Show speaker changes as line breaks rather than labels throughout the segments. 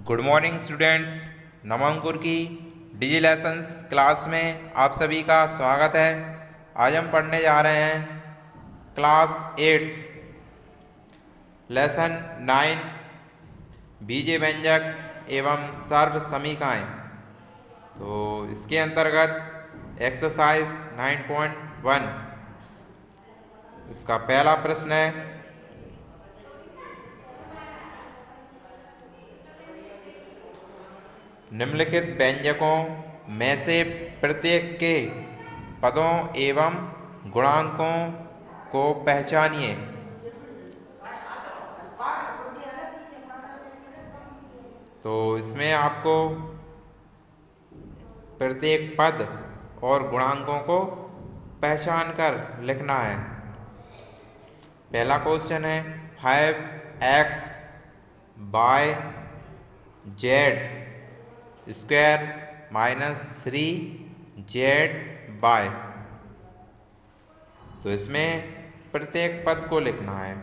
Good morning students. नवंकुर की डिजी lessons class में आप सभी का स्वागत है। आज हम पढ़ने जा रहे हैं क्लास 8 लेसन 9 बीजीय व्यंजक एवं सर्व समीकाएं। तो इसके अंतर्गत एक्सरसाइज 9.1 इसका पहला प्रश्न है, निम्नलिखित व्यंजकों में से प्रत्येक के पदों एवं गुणांकों को पहचानिए। तो इसमें आपको प्रत्येक पद और गुणांकों को पहचान कर लिखना है। पहला क्वेश्चन है 5x by Z square minus 3z by. तो इसमें प्रत्येक पद को लिखना है।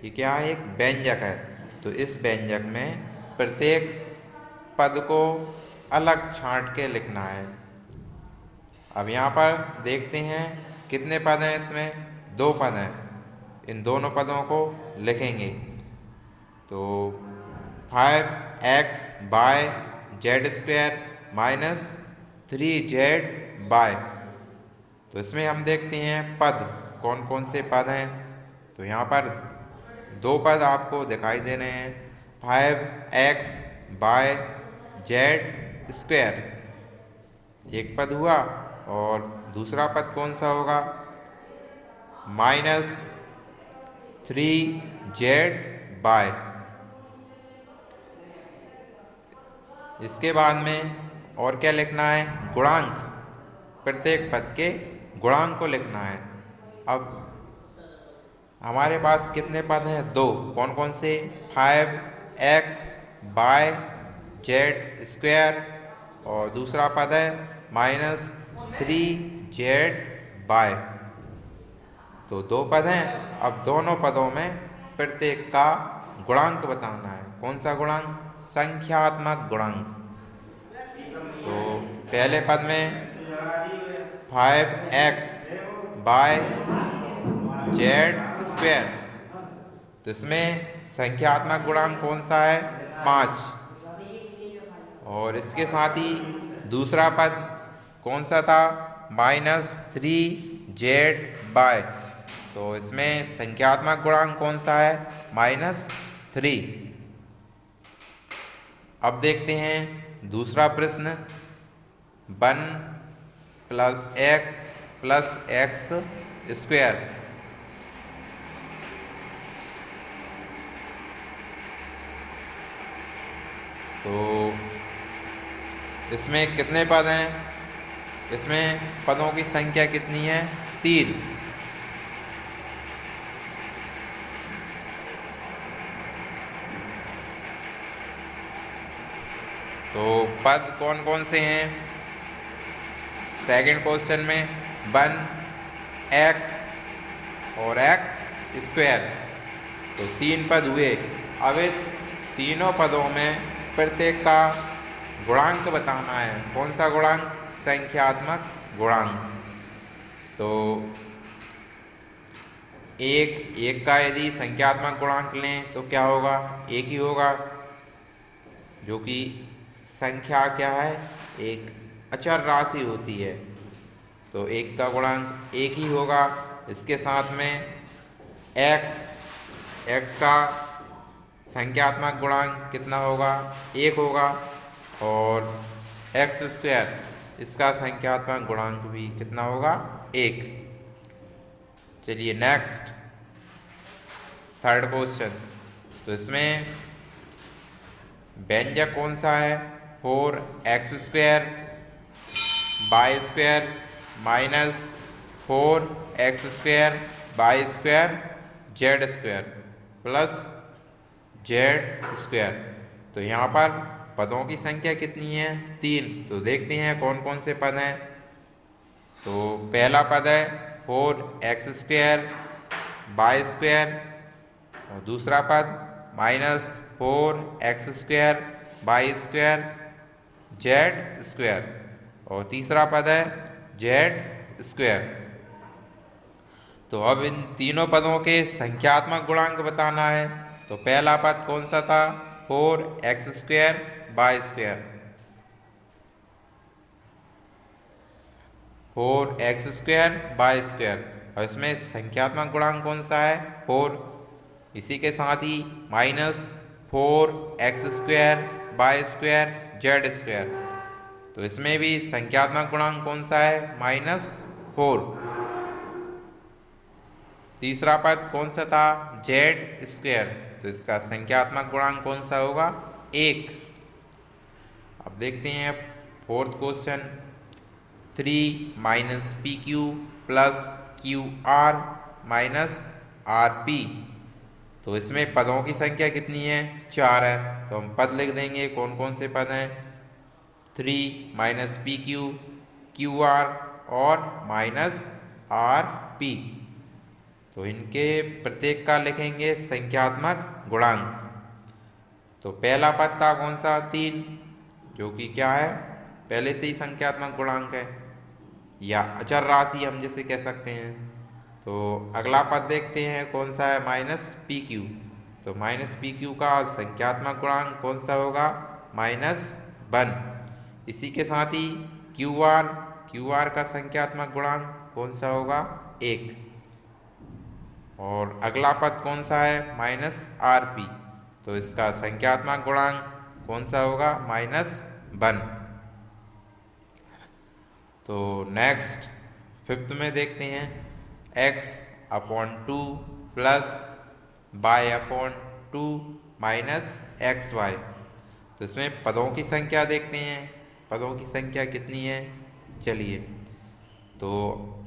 ये क्या है? एक व्यंजक है। तो इस व्यंजक में प्रत्येक पद को अलग छांट के लिखना है। अब यहाँ पर देखते हैं कितने पद हैं। इसमें 2 पद हैं। इन दोनों पदों को लिखेंगे। तो 5x by Z square minus 3z by. तो इसमें हम देखते हैं पद कौन कौन से पद हैं। तो यहाँ पर 2 पद आपको दिखाई दे रहे हैं। 5x बाय जेड स्क्वायर एक पद हुआ, और दूसरा पद कौन सा होगा? Minus 3z by. इसके बाद में और क्या लिखना है? गुणांक। प्रत्येक पद के गुणांक को लिखना है। अब हमारे पास कितने पद हैं? 2। कौन कौन से? 5x बाय जेड स्क्वायर, और दूसरा पद है माइनस 3z बाय। तो 2 पद हैं। अब दोनों पदों में प्रत्येक का गुणांक बताना है। कौन सा गुणांक? संख्यात्मक गुणांक। तो पहले पद में 5x बाय जेड स्क्वायर, तो इसमें संख्यात्मक गुणांक कौन सा है? 5। और इसके साथ ही दूसरा पद कौन सा था? Minus 3z by. तो इसमें संख्यात्मक गुणांक कौन सा है? माइनस 3। अब देखते हैं दूसरा प्रश्न। 1 प्लस एक्स स्क्वायर। तो इसमें कितने पद हैं? इसमें पदों की संख्या कितनी है? 3। तो पद कौन कौन से हैं? सेकंड क्वेश्चन में 1x और x स्क्वायर, तो 3 पद हुए। अब इन तीनों पदों में प्रत्येक का गुणांक बताना है। कौन सा गुणांक? संख्यात्मक गुणांक। तो एक का यदि संख्यात्मक गुणांक लें तो क्या होगा? 1 ही होगा, जो कि संख्या क्या है? एक अचर राशि होती है। तो 1 का गुणांक 1 ही होगा। इसके साथ में x का संख्यात्मक गुणांक कितना होगा? 1 होगा। और x स्क्वायर, इसका संख्यात्मक गुणांक भी कितना होगा? 1। चलिए नेक्स्ट, थर्ड क्वेश्चन। तो इसमें व्यंजक कौन सा है? 4x square by square minus 4x square by square Z square plus Z square. तो यहाँ पर पदों की संख्या कितनी है? 3। तो देखते हैं कौन कौन से पद हैं। तो पहला पद है 4x स्क्वायर बाय स्क्वायर, और दूसरा पद माइनस 4x² y² z² और तीसरा पद है z²। तो अब इन तीनों पदों के संख्यात्मक गुणांक बताना है। तो पहला पद कौन सा था? 4x² y²। 4x² y²। और इसमें संख्यात्मक गुणांक कौन सा है? 4। इसी के साथ ही -4x² y² z²। तो इसमें भी संख्यात्मक गुणांक कौन सा है? -4। तीसरा पद कौन सा था? z²। तो इसका संख्यात्मक गुणांक कौन सा होगा? 1। अब देखते हैं fourth question. 3 - pq + qr - rp। तो इसमें पदों की संख्या कितनी है? 4 है। तो हम पद लिख देंगे। कौन कौन से पद हैं? 3 - pq, qr और -rp। तो इनके प्रत्येक का लिखेंगे संख्यात्मक गुणांक। तो पहला पद था कौन सा? 3, जो कि क्या है? पहले से ही संख्यात्मक गुणांक है, या अचर राशि हम जिसे कह सकते हैं। तो अगला पद देखते हैं कौन सा है? -pq। तो -pq का संख्यात्मक गुणांक कौन सा होगा? -1। इसी के साथ ही qr का संख्यात्मक गुणांक कौन सा होगा? 1। और अगला पद कौन सा है? -rp। तो इसका संख्यात्मक गुणांक कौन सा होगा? -1। तो नेक्स्ट फिफ्थ में देखते हैं x/2 + y/2 - xy। तो इसमें पदों की संख्या देखते हैं। पदों की संख्या कितनी है? चलिए, तो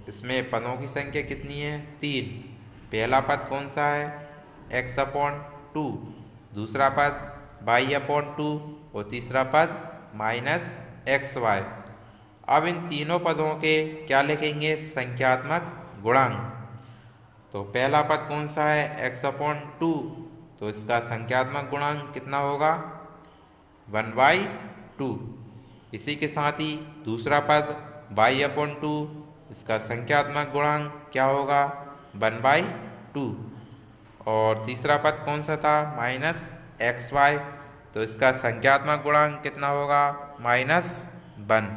इसमें पदों की संख्या कितनी है? 3। पहला पद कौन सा है? x/2। दूसरा पद y/2 और तीसरा पद -xy। अब इन तीनों पदों के क्या लिखेंगे? संख्यात्मक गुणांक। तो पहला पद कौन सा है? x/2। तो इसका संख्यात्मक गुणांक कितना होगा? 1/2। इसी के साथ ही दूसरा पद y/2, इसका संख्यात्मक गुणांक क्या होगा? 1/2। और तीसरा पद कौन सा था? -xy। तो इसका संख्यात्मक गुणांक कितना होगा? -1।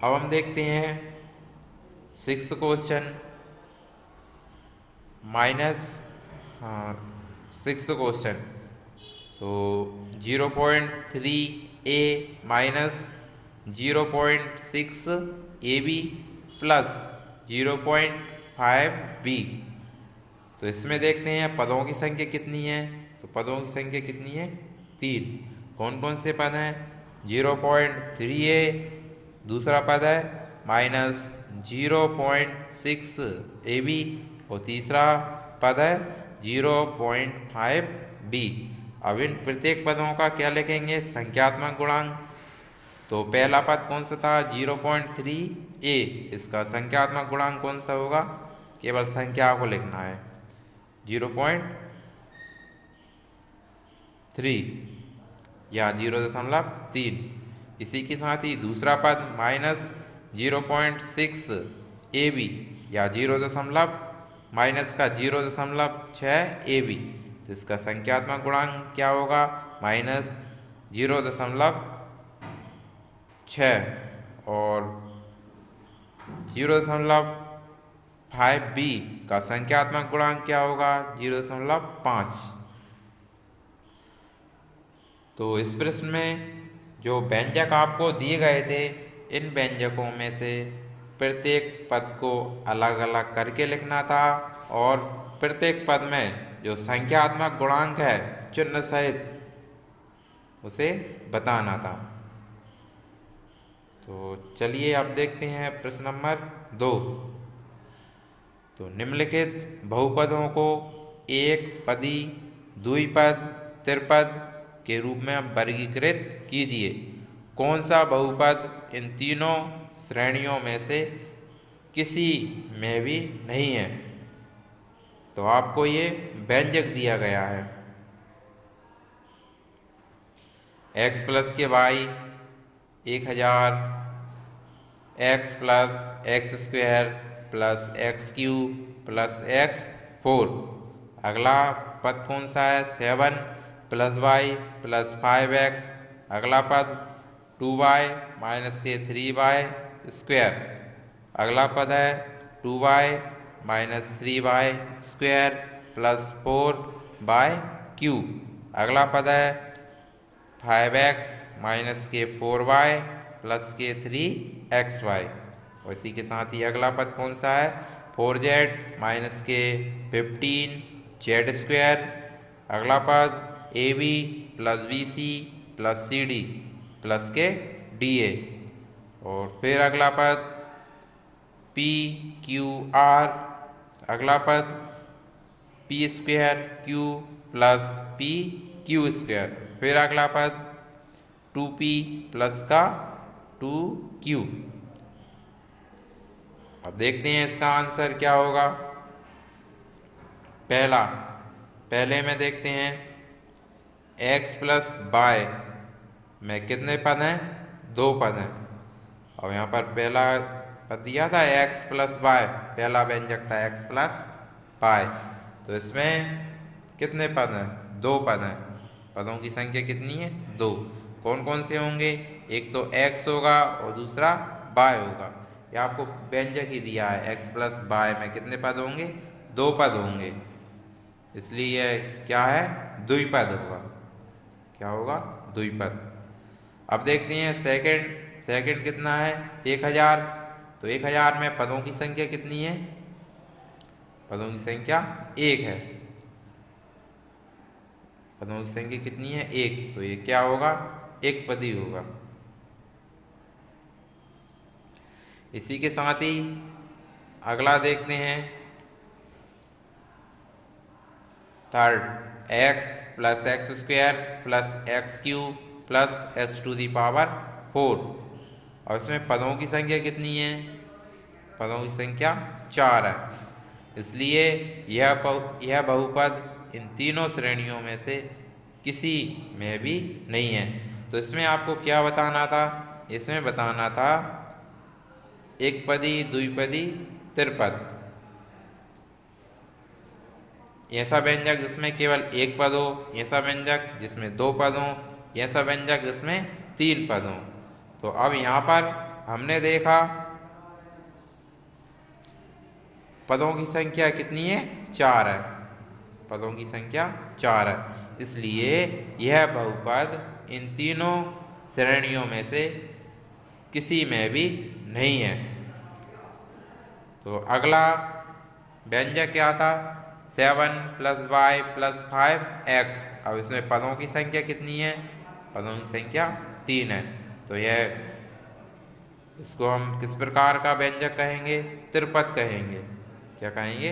अब हम देखते हैं सिक्स्थ क्वेश्चन। Sixth question. तो 0.3a - 0.6ab + 0.5b। तो इसमें देखते हैं पदों की संख्या कितनी है। तो पदों की संख्या कितनी है? 3। कौन कौन से पद हैं? 0.3a, दूसरा पद है -0.6ab और तीसरा पद है 0.5b। अब इन प्रत्येक पदों का क्या लिखेंगे? संख्यात्मक गुणांक। तो पहला पद कौन सा था? 0.3a। इसका संख्यात्मक गुणांक कौन सा होगा? केवल संख्या को लिखना है, 0.3 या 0.3। इसी के साथ ही दूसरा पद -0.6ab या -0.6ab। तो इसका संख्यात्मक गुणांक क्या होगा? -0.6। और 0.5b का संख्यात्मक गुणांक क्या होगा? 0.5। तो इस प्रश्न में जो व्यंजक आपको दिए गए थे, इन व्यंजकों में से प्रत्येक पद को अलग अलग करके लिखना था और प्रत्येक पद में जो संख्यात्मक गुणांक है चिन्ह सहित उसे बताना था। तो चलिए अब देखते हैं प्रश्न नंबर 2। तो निम्नलिखित बहुपदों को एक पदी, द्विपद, त्रिपद के रूप में वर्गीकृत कीजिए। कौन सा बहुपद इन तीनों श्रेणियों में से किसी में भी नहीं है? तो आपको ये व्यंजक दिया गया है। x plus k y 1000, x plus x square plus x cube plus x 4। अगला पद कौन सा है? 7 प्लस वाई प्लस 5x। अगला पद 2y माइनस के 3y स्क्वायर। अगला पद है 2y minus 3y square plus 4y cube. अगला पद है 5x माइनस के 4y प्लस के 3xy। और इसी के साथ ही अगला पद कौन सा है? 4z माइनस के 15z स्क्वायर। अगला पद ab plus bc plus cd plus के da। और फिर अगला पद p q r। अगला पद p square q plus p q square. फिर अगला पद 2p प्लस का 2q। अब देखते हैं इसका आंसर क्या होगा। पहले में देखते हैं x प्लस वाई में कितने पद हैं? 2 पद हैं। और यहाँ पर पहला पद दिया था x प्लस वाई, पहला व्यंजक था x प्लस वाई। तो इसमें कितने पद हैं? 2 पद हैं। पदों की संख्या कितनी है? 2। कौन कौन से होंगे? एक तो x होगा और दूसरा y होगा। ये आपको व्यंजक ही दिया है। x प्लस वाई में कितने पद होंगे? 2 पद होंगे। इसलिए क्या है? द्विपद होगा। क्या होगा? द्विपद। अब देखते हैं सेकंड कितना है? 1000। तो 1000 में पदों की संख्या कितनी है? पदों की संख्या 1 है। पदों की संख्या कितनी है? 1। तो ये क्या होगा? एक पदी होगा। इसी के साथ ही अगला देखते हैं third, x plus x square plus x cube plus x to the power 4। और इसमें पदों की संख्या कितनी है? पदों की संख्या 4 है। इसलिए यह बहुपद इन तीनों श्रेणियों में से किसी में भी नहीं है। तो इसमें आपको क्या बताना था? इसमें बताना था एकपदी, द्विपदी, त्रिपद। ऐसा व्यंजक जिसमें केवल एक पद हो, ऐसा व्यंजक जिसमें 2 पद हो, ऐसा व्यंजक जिसमें 3 पद हो। तो अब यहाँ पर हमने देखा पदों की संख्या कितनी है? 4 है। पदों की संख्या 4 है। इसलिए यह बहुपद इन तीनों श्रेणियों में से किसी में भी नहीं है। तो अगला व्यंजक क्या था? 7 प्लस वाई प्लस 5x। अब इसमें पदों की संख्या कितनी है? पदों की संख्या 3 है। तो इसको हम किस प्रकार का व्यंजक कहेंगे? त्रिपद कहेंगे। क्या कहेंगे?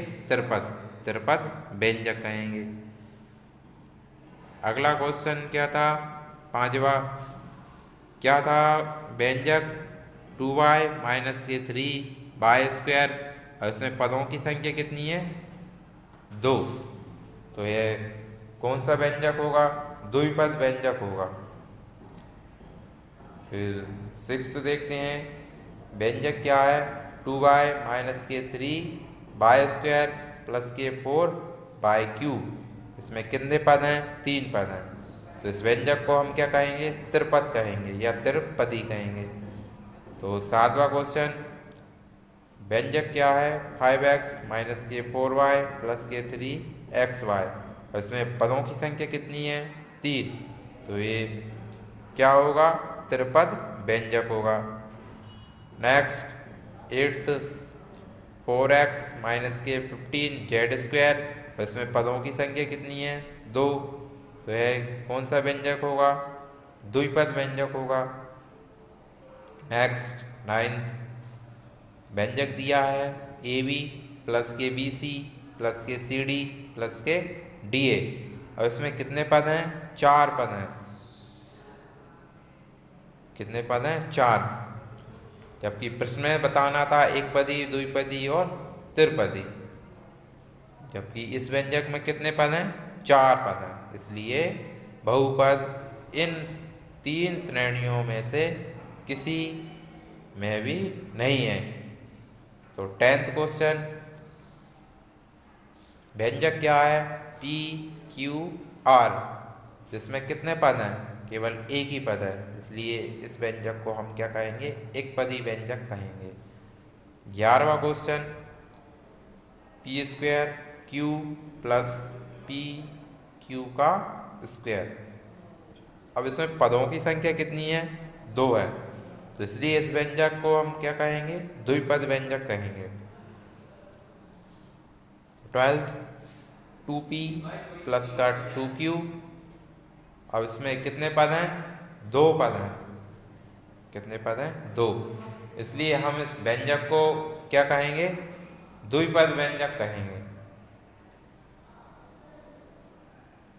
त्रिपद व्यंजक कहेंगे। अगला क्वेश्चन क्या था? 5वां क्या था? व्यंजक 2y माइनस के 3y स्क्वायर। और इसमें पदों की संख्या कितनी है? 2। तो यह कौन सा व्यंजक होगा? द्विपद व्यंजक होगा। फिर 6 देखते हैं व्यंजक क्या है? 2y माइनस के 3y स्क्वायर प्लस के 4y क्यूब। इसमें कितने पद हैं? 3 पद हैं। तो इस व्यंजक को हम क्या कहेंगे? त्रिपद कहेंगे या त्रिपदी कहेंगे। तो 7वां क्वेश्चन व्यंजक क्या है? 5x माइनस के 4y प्लस के 3xy। और इसमें पदों की संख्या कितनी है? 3। तो ये क्या होगा? त्रिपद व्यंजक होगा। नेक्स्ट 8th 4x माइनस के 15z स्क्वायर। और इसमें पदों की संख्या कितनी है? 2। तो यह कौन सा व्यंजक होगा? द्विपद व्यंजक होगा। नेक्स्ट 9th व्यंजक दिया है AB प्लस के BC प्लस के CD प्लस के DA। और इसमें कितने पद हैं? 4 पद हैं। कितने पद हैं? 4। जबकि प्रश्न में बताना था एकपदी, द्विपदी और त्रिपदी। जबकि इस व्यंजक में कितने पद हैं? 4 पद हैं। इसलिए बहुपद इन तीन श्रेणियों में से किसी में भी नहीं है। तो 10th क्वेश्चन, व्यंजक क्या है? पी क्यू आर, जिसमें कितने पद हैं? केवल एक ही पद है, इसलिए इस व्यंजक को हम क्या कहेंगे? एक पदी व्यंजक कहेंगे। 11वां question, P square Q plus P Q का स्क्वायर। अब इसमें पदों की संख्या कितनी है? 2 है, तो इसलिए इस व्यंजक को हम क्या कहेंगे? द्विपद व्यंजक कहेंगे। 12th, 2p प्लस का 2q। अब इसमें कितने पद हैं? 2 पद हैं। कितने पद हैं? 2, इसलिए हम इस व्यंजक को क्या कहेंगे? द्विपद व्यंजक कहेंगे।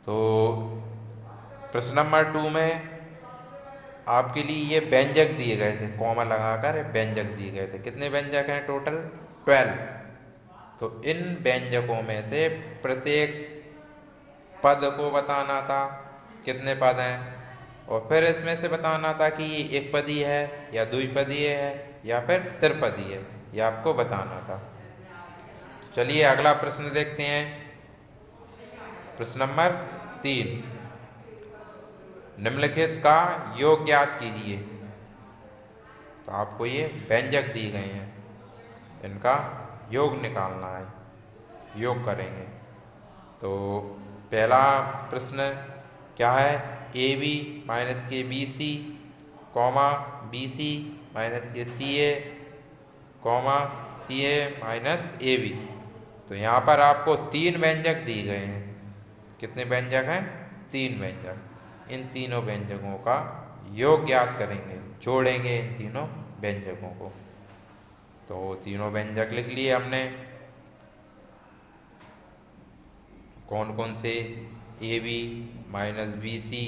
तो प्रश्न नंबर 2 में आपके लिए ये व्यंजक दिए गए थे, कॉमा लगाकर व्यंजक दिए गए थे। कितने व्यंजक हैं टोटल? 12। तो इन व्यंजकों में से प्रत्येक पद को बताना था, कितने पद हैं, और फिर इसमें से बताना था कि ये एक पदी है या द्विपदीय है या फिर त्रिपदीय है, ये आपको बताना था। चलिए अगला प्रश्न देखते हैं। प्रश्न नंबर 3, निम्नलिखित का योग ज्ञात कीजिए। तो आपको ये व्यंजक दिए गए हैं, इनका योग निकालना है, योग करेंगे। तो पहला प्रश्न क्या है? ए बी माइनस के B C comma B C minus के C A comma C A minus A B. तो यहाँ पर आपको 3 व्यंजक दिए गए हैं। कितने व्यंजक हैं? 3 व्यंजक। इन तीनों व्यंजकों का योग ज्ञात करेंगे, जोड़ेंगे इन तीनों व्यंजकों को। तो तीनों व्यंजक लिख लिए हमने। कौन कौन से? A B minus b c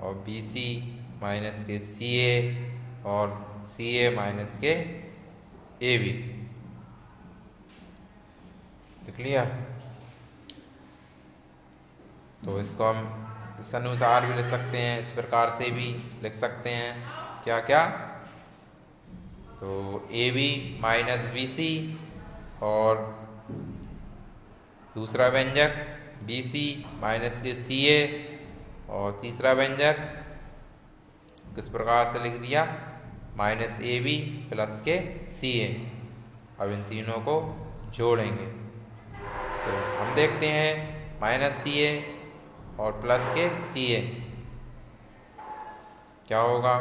और बी सी माइनस के सी ए और सी ए माइनस के ए बी। लिख लिया? तो इसको हम इस अनुसार भी लिख सकते हैं, इस प्रकार से भी लिख सकते हैं। क्या क्या? तो a B minus b c और दूसरा व्यंजक बी सी माइनस के सी ए और तीसरा व्यंजक किस प्रकार से लिख दिया? माइनस ए बी प्लस के सी ए। अब इन तीनों को जोड़ेंगे। तो हम देखते हैं माइनस सी ए और प्लस के सी ए क्या होगा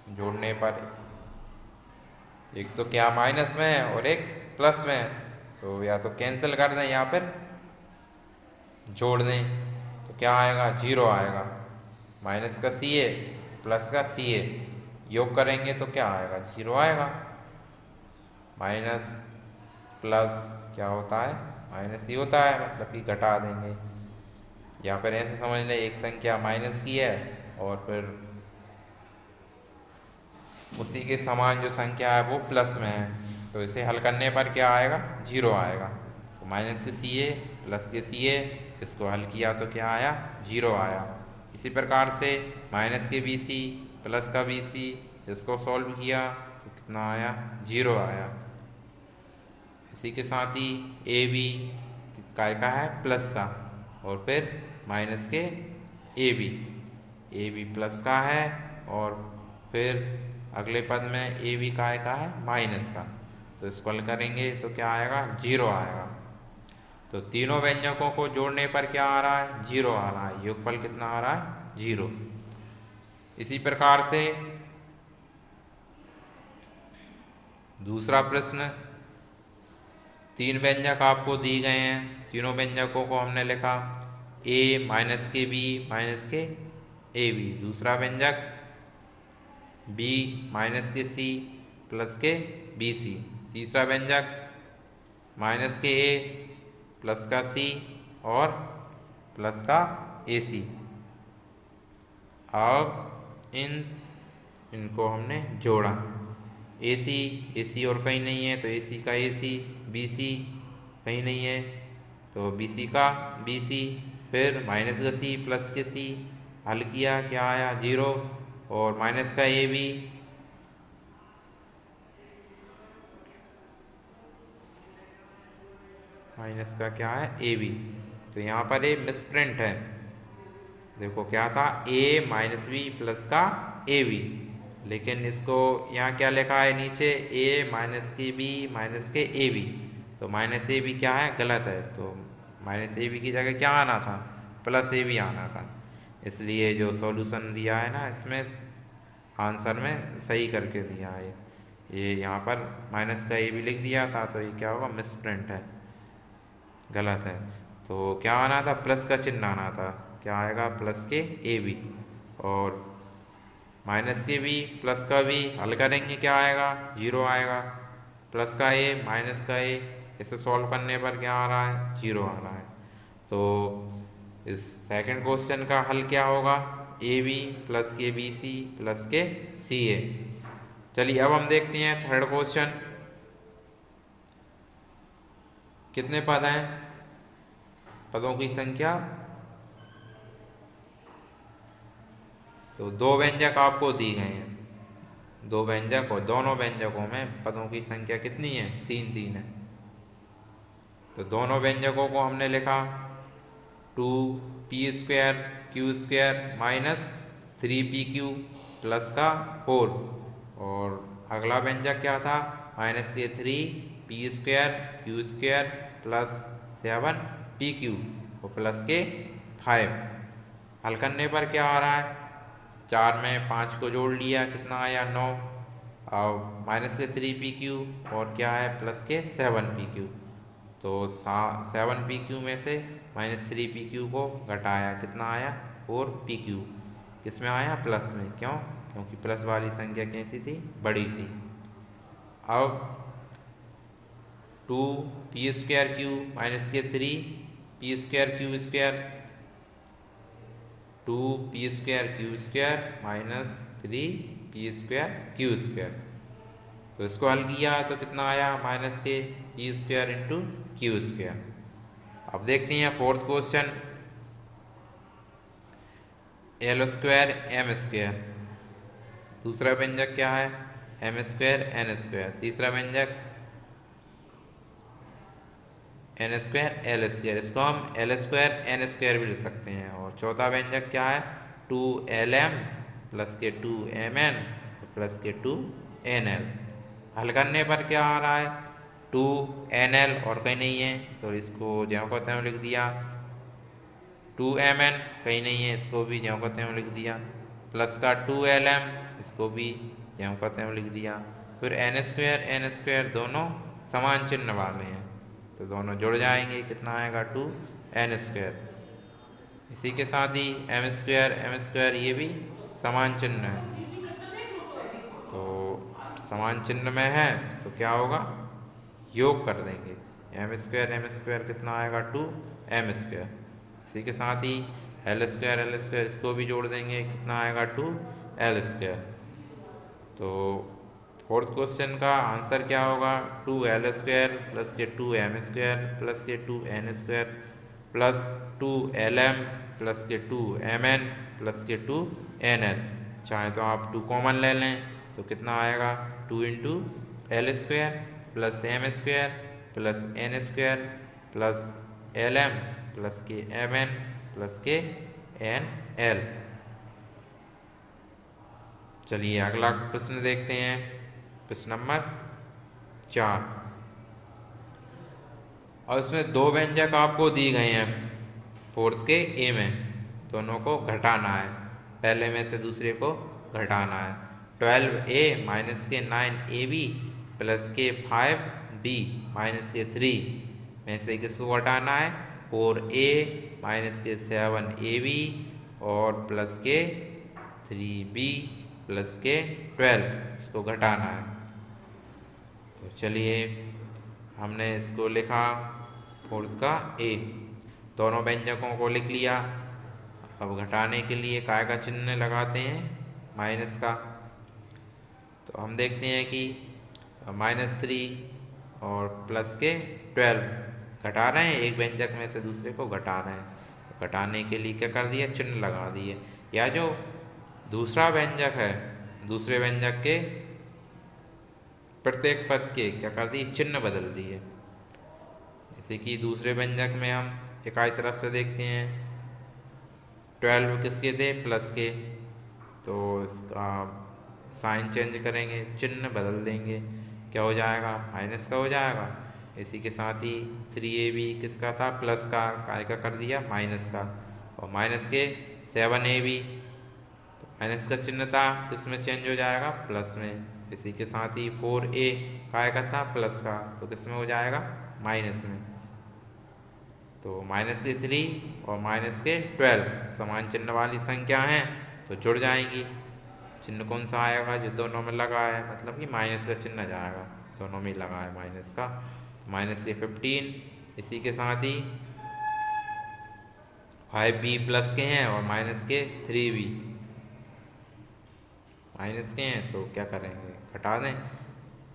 जोड़ने पर? एक तो क्या माइनस में है और एक प्लस में है, तो या तो कैंसिल कर दें या फिर जोड़ दें। तो क्या आएगा? 0 आएगा। माइनस का सी ए प्लस का सी ए योग करेंगे तो क्या आएगा? 0 आएगा। माइनस प्लस क्या होता है? माइनस ही होता है, मतलब कि घटा देंगे। या फिर ऐसे समझ लें एक संख्या माइनस की है और फिर उसी के समान जो संख्या है वो प्लस में है, तो इसे हल करने पर क्या आएगा? 0 आएगा। तो माइनस के सी ए प्लस के सी ए, इसको हल किया तो क्या आया? 0 आया। इसी प्रकार से माइनस के बी सी प्लस का बी सी, इसको सॉल्व किया तो कितना आया? 0 आया। इसी के साथ ही ए बी काय का है? प्लस का, और फिर माइनस के ए बी प्लस का है, और फिर अगले पद में ए बी काय का है? माइनस का। तो इसको हल करेंगे तो क्या आएगा? 0 आएगा। तो तीनों व्यंजकों को जोड़ने पर क्या आ रहा है? 0 आ रहा है। योगफल कितना आ रहा है? 0। इसी प्रकार से दूसरा प्रश्न, 3 व्यंजक आपको दिए गए हैं, तीनों व्यंजकों को हमने लिखा। ए माइनस के बी माइनस के ए बी, दूसरा व्यंजक बी माइनस के सी प्लस के बी सी, तीसरा व्यंजक माइनस के ए प्लस का सी और प्लस का ए सी। अब इनको हमने जोड़ा। ए सी और कहीं नहीं है, तो ए सी का ए सी, बी सी कहीं नहीं है तो बी सी का बी सी, फिर माइनस का सी प्लस के सी हल किया, क्या आया 0, और माइनस का ए बी, माइनस का क्या है ए बी। तो यहाँ पर ये मिसप्रिंट है, देखो क्या था ए माइनस बी प्लस का ए बी, लेकिन इसको यहाँ क्या लिखा है नीचे ए माइनस के बी माइनस के ए बी, तो माइनस ए बी क्या है गलत है, तो माइनस ए बी की जगह क्या आना था प्लस ए बी आना था। इसलिए जो सॉल्यूशन दिया है ना इसमें आंसर में सही करके दिया है, ये यहाँ पर माइनस का ए बी लिख दिया था, तो ये क्या होगा मिसप्रिंट है, गलत है। तो क्या आना था प्लस का चिन्ह आना था, क्या आएगा प्लस के ए बी, और माइनस के बी प्लस का बी हल करेंगे क्या आएगा 0 आएगा, प्लस का ए माइनस का ए, इसे सॉल्व करने पर क्या आ रहा है 0 आ रहा है। तो इस सेकंड क्वेश्चन का हल क्या होगा ए बी प्लस के बी सी प्लस के सी ए। चलिए अब हम देखते हैं थर्ड क्वेश्चन, कितने पद हैं, पदों की संख्या, तो 2 व्यंजक आपको दी गए हैं, 2 व्यंजक और दोनों व्यंजकों में पदों की संख्या कितनी है 3 3 है। तो दोनों व्यंजकों को हमने लिखा 2p² q² minus 3pq plus का 4, और अगला व्यंजक क्या था माइनस के 3p² q² प्लस 7pq और प्लस के 5। हल करने पर क्या आ रहा है 4 में 5 को जोड़ लिया कितना आया 9, और माइनस के 3pq और क्या है प्लस के 7pq, तो 7pq में से माइनस 3pq को घटाया कितना आया 4pq, किस में आया प्लस में, क्यों क्योंकि प्लस वाली संख्या कैसी थी बड़ी थी। अब 2p² माइनस के 3p² q² 2p² minus 3p² q², तो इसको हल किया तो कितना आया माइनस के p² इंटू q²। अब देखते हैं फोर्थ क्वेश्चन, l² m², दूसरा व्यंजक क्या है m² n², तीसरा व्यंजक n² l², इसको हम l² n² भी लिख सकते हैं, और चौथा व्यंजक क्या है 2lm प्लस के 2mn प्लस के 2nl। हल करने पर क्या आ रहा है 2nl और कहीं नहीं है तो इसको ज्यों को त्यों लिख दिया, 2mn कहीं नहीं है इसको भी ज्यों को त्यों लिख दिया, प्लस का 2lm इसको भी ज्यों को त्यों लिख दिया। फिर n² दोनों समान चिन्ह वाले हैं तो दोनों जुड़ जाएंगे, कितना आएगा 2n²। इसी के साथ ही m² ये भी समान चिन्ह है, तो समान चिन्ह में है तो क्या होगा योग कर देंगे, m² कितना आएगा 2m²। इसी के साथ ही l² इसको भी जोड़ देंगे, कितना आएगा 2l²। तो फोर्थ क्वेश्चन का आंसर क्या होगा 2l² प्लस के 2m² प्लस के 2n² प्लस 2lm प्लस के 2mn प्लस के 2nl। चाहे तो आप 2 कॉमन ले लें तो कितना आएगा 2 into l² plus m² plus n² plus lm plus के mn प्लस के nl। चलिए अगला प्रश्न देखते हैं, प्रश्न नंबर 4, और इसमें 2 व्यंजक आपको दी गए हैं फोर्थ के ए में, दोनों को घटाना है, पहले में से दूसरे को घटाना है। 12a माइनस के 9ab प्लस के 5b माइनस के 3 में से किसको घटाना है 4a माइनस के 7ab और प्लस के 3b प्लस के 12 इसको घटाना है। तो चलिए हमने इसको लिखा फोर्थ का ए, दोनों व्यंजकों को लिख लिया। अब घटाने के लिए काय का चिन्ह लगाते हैं माइनस का, तो हम देखते हैं कि -3 और प्लस के 12 घटा रहे हैं, एक व्यंजक में से दूसरे को घटा रहे हैं, घटाने के लिए क्या कर दिया, चिन्ह लगा दिए। या जो दूसरा व्यंजक है, दूसरे व्यंजक के प्रत्येक पद के क्या कर दिए, चिन्ह बदल दिए। जैसे कि दूसरे व्यंजक में हम इकाई तरफ से देखते हैं 12 किसके थे, प्लस के, तो इसका साइन चेंज करेंगे, चिन्ह बदल देंगे, क्या हो जाएगा, माइनस का हो जाएगा। इसी के साथ ही 3AB किसका था, प्लस का, काय का कर दिया, माइनस का। और माइनस के 7AB तो माइनस का चिन्ह था, किस में चेंज हो जाएगा, प्लस में। इसी के साथ ही 4A काय का था, प्लस का, तो किस में हो जाएगा, माइनस में। तो माइनस के 3 और माइनस के 12 समान चिन्ह वाली संख्या हैं तो जुड़ जाएंगी। चिन्ह कौन सा आएगा, जो दोनों में लगा है, मतलब कि माइनस का चिन्ह जाएगा, दोनों में लगा है माइनस का। माइनस के 15, इसी के साथ ही 5B प्लस के हैं और माइनस के 3B माइनस के हैं, तो क्या करेंगे, घटा दें।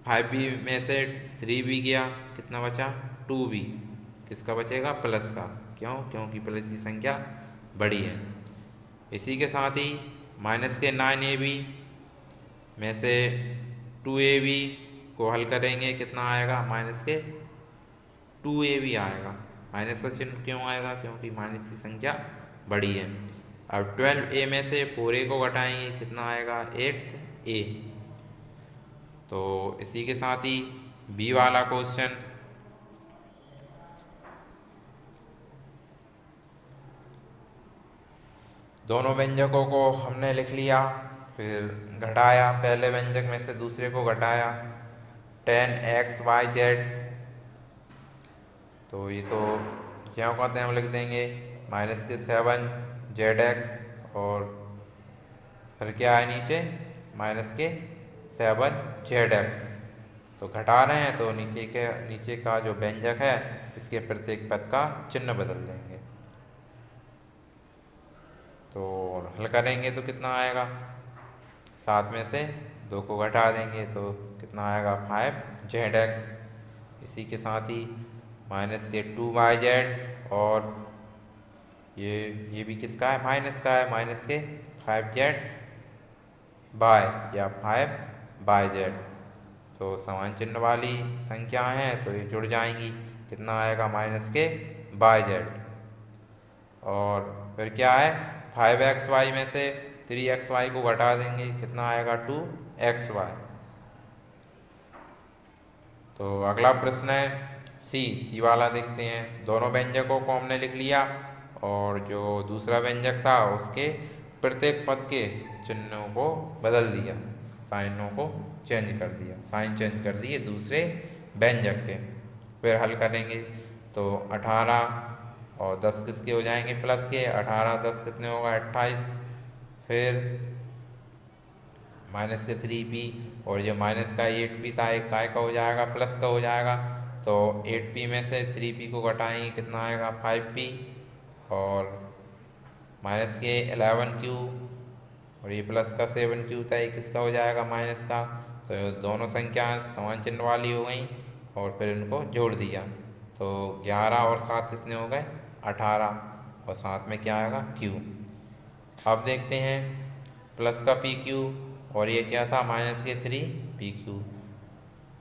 5B में से 3B गया, कितना बचा, 2B, किसका बचेगा, प्लस का। क्यों, क्योंकि प्लस की संख्या बड़ी है। इसी के साथ ही माइनस के 9AB में से 2AB को हल करेंगे, कितना आएगा, माइनस के 2AB आएगा। माइनस का चिन्ह क्यों आएगा, क्योंकि माइनस की संख्या बड़ी है। अब 12A में से 4A को घटाएंगे, कितना आएगा, 8A। तो इसी के साथ ही B वाला क्वेश्चन, दोनों व्यंजकों को हमने लिख लिया, फिर घटाया, पहले व्यंजक में से दूसरे को घटाया, 10xyz, तो ये तो क्या कहते हैं, हम लिख देंगे माइनस के 7zx और फिर क्या है नीचे, माइनस के 7zx। तो घटा रहे हैं तो नीचे का जो व्यंजक है इसके प्रत्येक पद का चिन्ह बदल देंगे। तो हल करेंगे तो कितना आएगा, 7 में से 2 को घटा देंगे तो कितना आएगा, 5zx। इसी के साथ ही माइनस के 2yz और ये भी किसका है, माइनस का है, माइनस के 5z बाय या 5yz। तो समान चिन्ह वाली संख्या है तो ये जुड़ जाएंगी, कितना आएगा, माइनस के yz। और फिर क्या है, 5xy में से 3xy को घटा देंगे, कितना आएगा, 2xy। तो अगला प्रश्न है सी वाला देखते हैं। दोनों व्यंजकों को हमने लिख लिया और जो दूसरा व्यंजक था उसके प्रत्येक पद के चिन्हों को बदल दिया, साइनों को चेंज कर दिया, साइन चेंज कर दिए दूसरे व्यंजक के। फिर हल करेंगे तो 18 और 10 किसके हो जाएंगे, प्लस के। 18 10 कितने होगा, 28। फिर माइनस के 3p और जो माइनस का 8p था, एक काय का हो जाएगा, प्लस का हो जाएगा। तो 8p में से 3p को घटाएंगे, कितना आएगा, 5p। और माइनस के 11q और ये प्लस का 7q था, ये किसका हो जाएगा, माइनस का। तो दोनों संख्या समान चिन्ह वाली हो गई और फिर इनको जोड़ दिया तो 11 और 7 कितने हो गए, 18 और साथ में क्या आएगा, q। अब देखते हैं प्लस का pq और ये क्या था, माइनस के 3pq।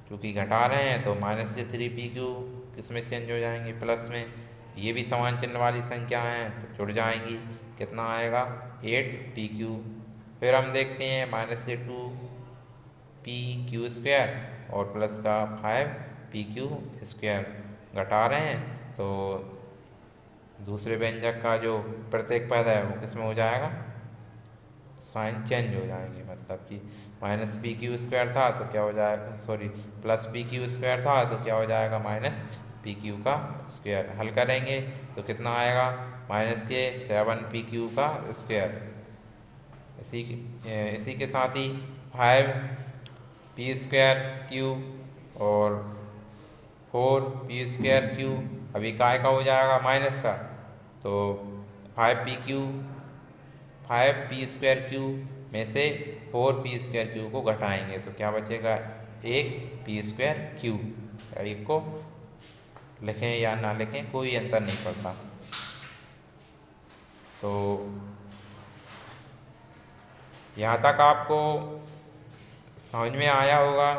क्योंकि घटा रहे हैं तो माइनस के 3pq किस में चेंज हो जाएंगे, प्लस में। तो ये भी समान चिन्ह वाली संख्या हैं तो जुड़ जाएंगी, कितना आएगा, 8pq। फिर हम देखते हैं माइनस के 2pq² और प्लस का 5pq²। घटा रहे हैं तो दूसरे व्यंजक का जो प्रत्येक पद है वो किस में हो जाएगा, साइन चेंज हो जाएंगे। मतलब कि माइनस pq² था तो क्या हो जाएगा, सॉरी प्लस pq² था तो क्या हो जाएगा, माइनस pq²। हल करेंगे तो कितना आएगा, माइनस के 7pq²। इसी के साथ ही 5p²q और 4p²q अभी काय का हो जाएगा, माइनस का। तो 5p²q में से 4p²q को घटाएंगे तो क्या बचेगा, 1p²q। एक को लिखें या ना लिखें कोई अंतर नहीं पड़ता। तो यहाँ तक आपको समझ में आया होगा।